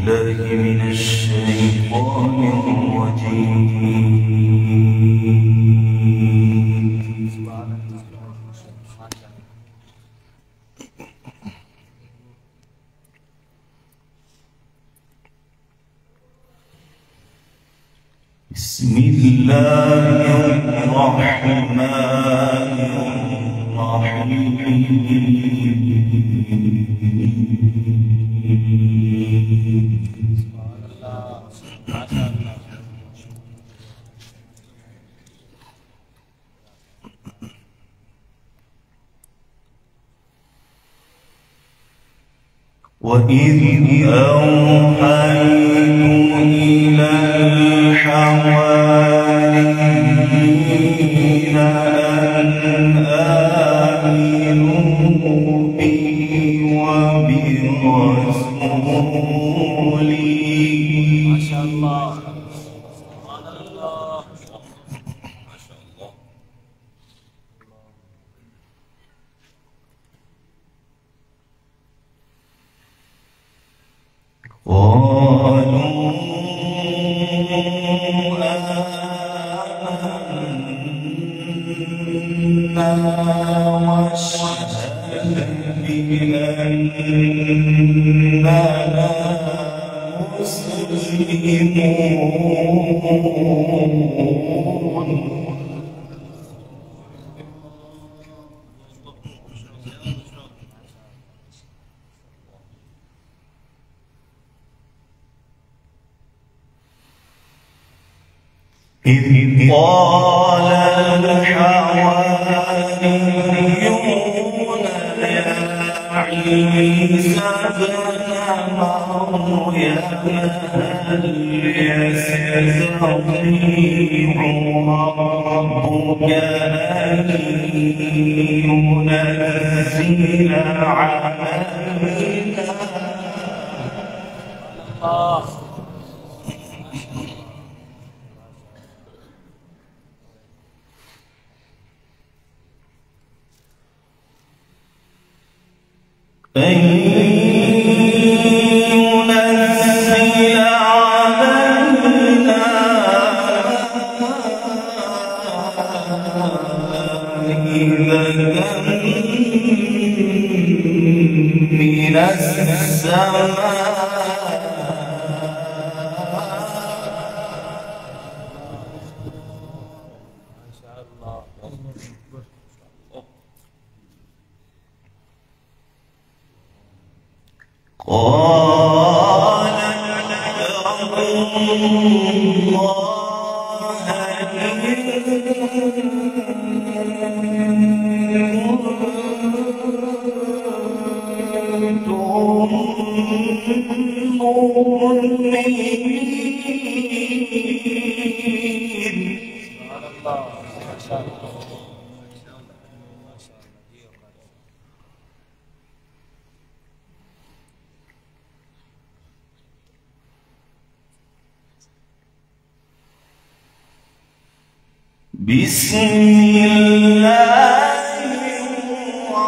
بالله من الشيطان الرجيم. بسم الله الرحمن الرحيم. وإذ أوحيت إلى الحواريين أن آمنوا بي وبرسولي. ما شاء الله. سبحان الله. ما شاء الله. قالوا آمنا واشهد بأننا مسلمون. إذ قال الحواريون يا عيسى ابن مريم هل يستطيع ربك أن ينزل علينا أن ينزل علينا من السماء قال الله بسم الله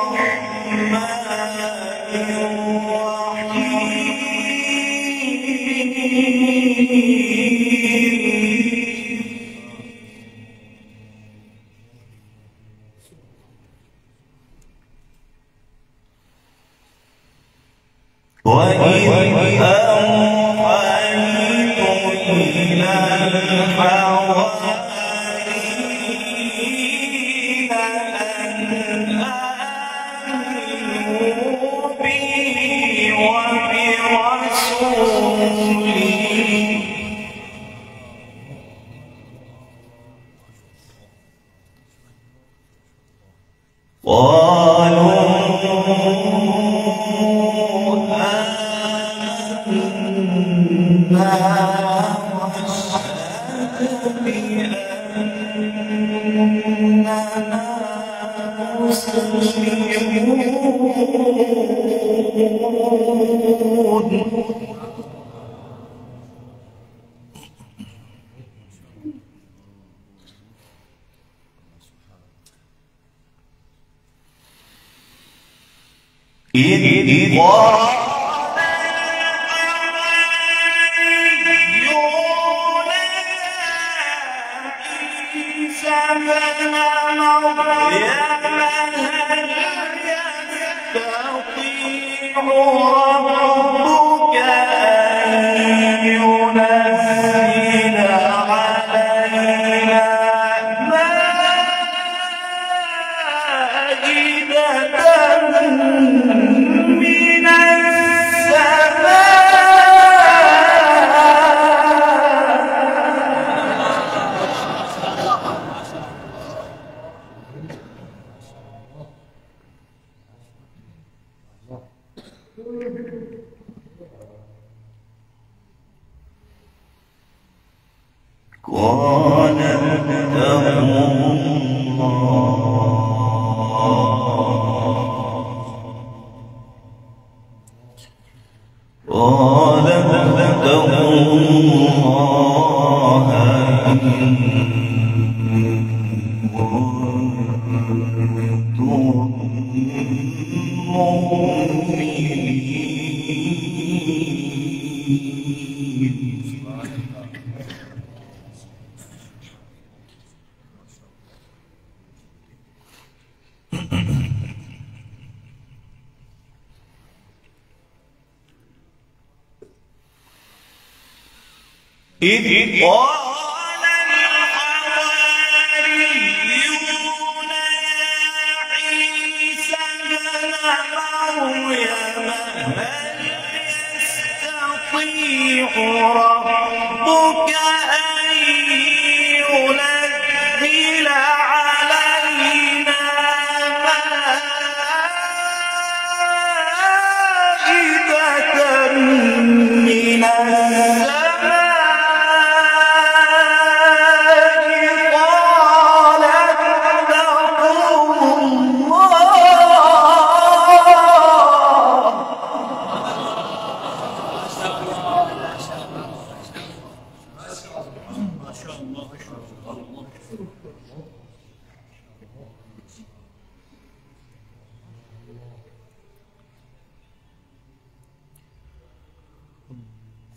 الرحمن الرحيم. وإذ أوحيت إلى الحواريين أن آمنوا بي وبرسولي. قالوا آمنا واشهد بأننا مسلمون. إذ قال إذ قال الحواريون يا عيسى ابن مريم هل يستطيع ربك أن ينزل علينا مائدة من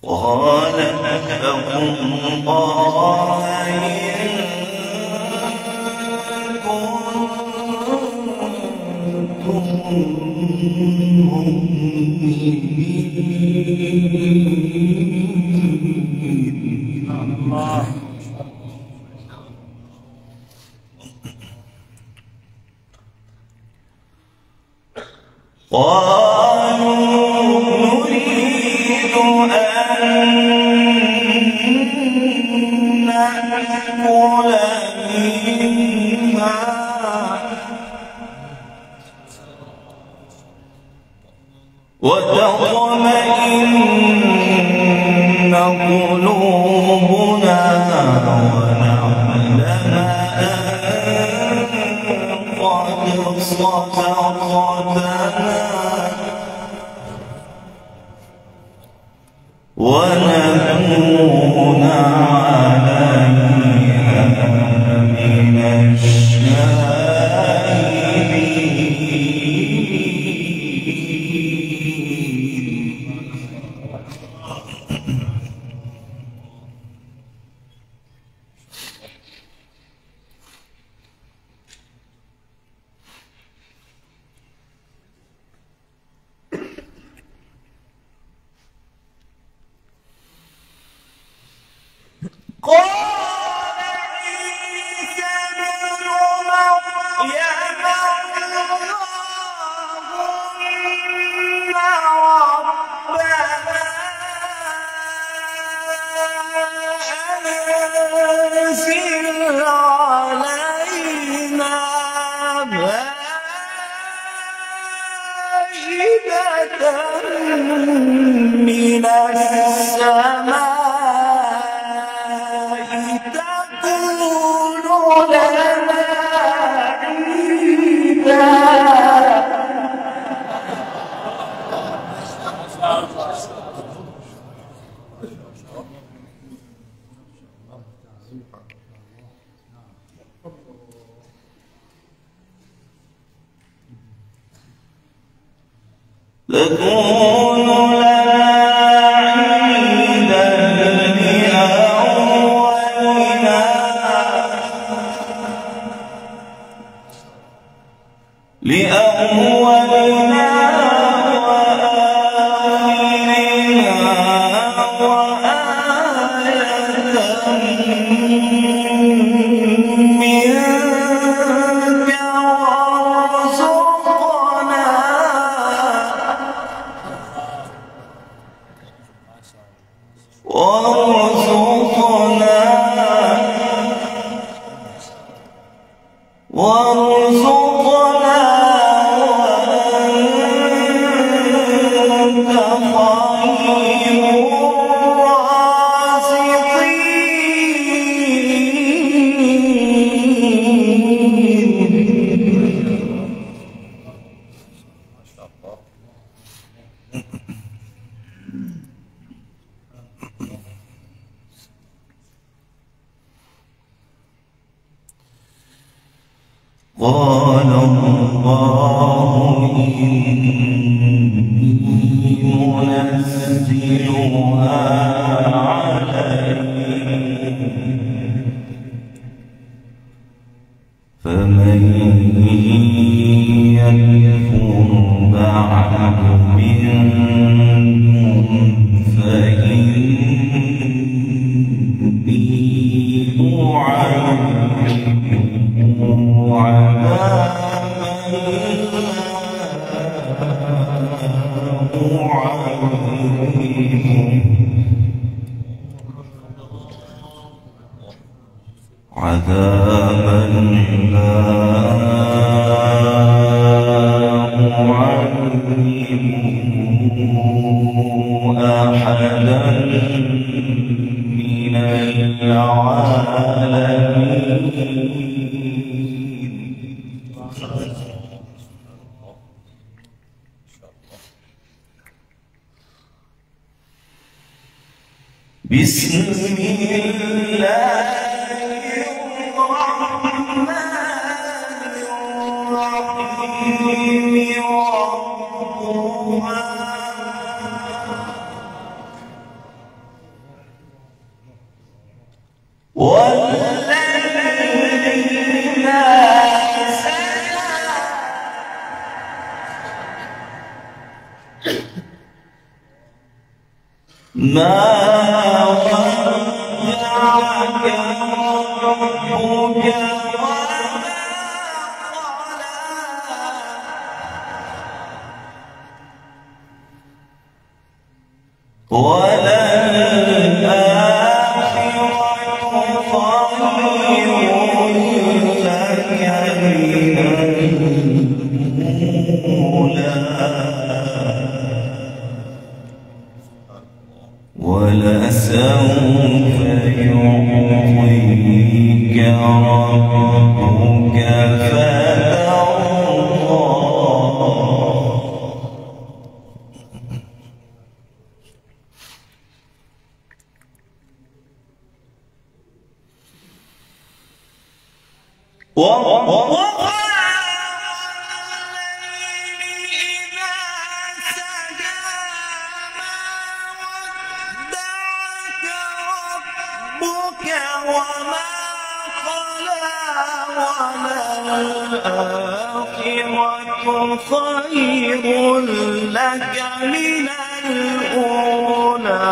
قال اتقوا الله إن كنتم مؤمنين. قالوا نريد أن نأكل منها وتطمئن قلوبنا ونعلم أن قد صدقتنا ونكون عليها من الشاهدين. قال عيسى ابن مريم اللهم ربنا أنزل علينا مائدة من السماء تكون لنا عيدا لأولنا وارزقنا قال الله إني منزلها عليكم فمن يكفر بعد منكم فإني أعذبه عذابا لا أعذبه أحدا من العالمين. بسم الله ما ودعك ربك وللآخرة خير لك من الأولى ولسوف يعطيك ربك فترضى. وما قلى وللآخرة خير لك من الأولى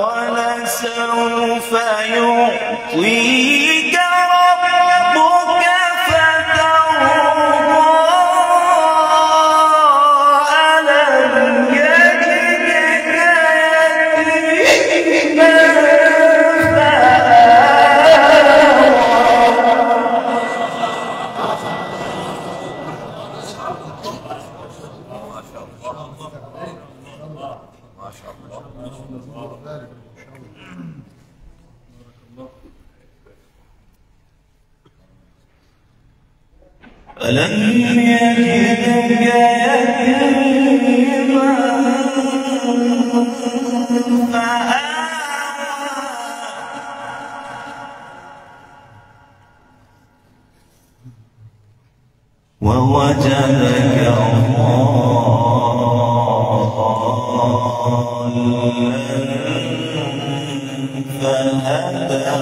ولسوف يعطيك ربك فترضى. ألم يجدك يتيما ألم يجدك يتيما فآوى ووجدك ضالا فهدى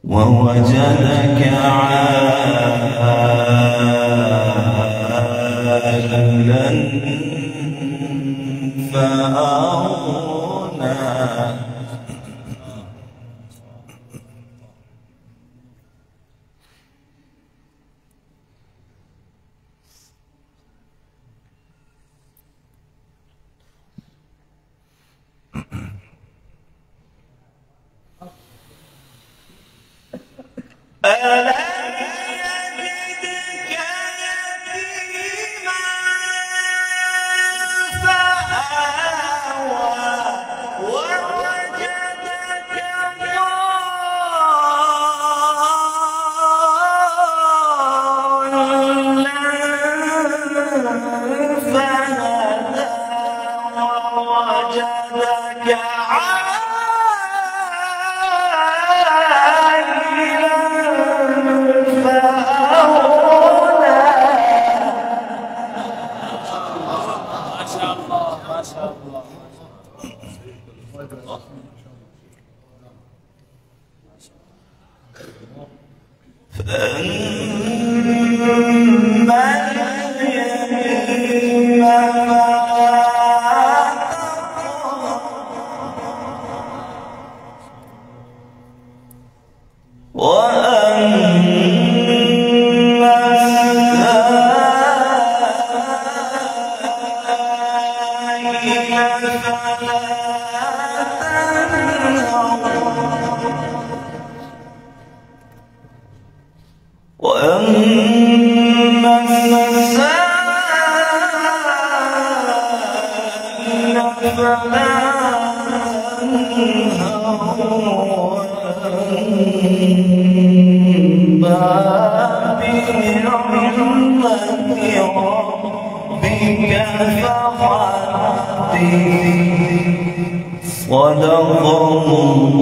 ووجدك عائلا فأغنى ألم يجدك يتيما فآوى ووجدك ضالا فهدى ووجدك فأما اليتيم وأما السائل فلا وأما السائل فلا وأما بنعمة ربك فحدث صدق الله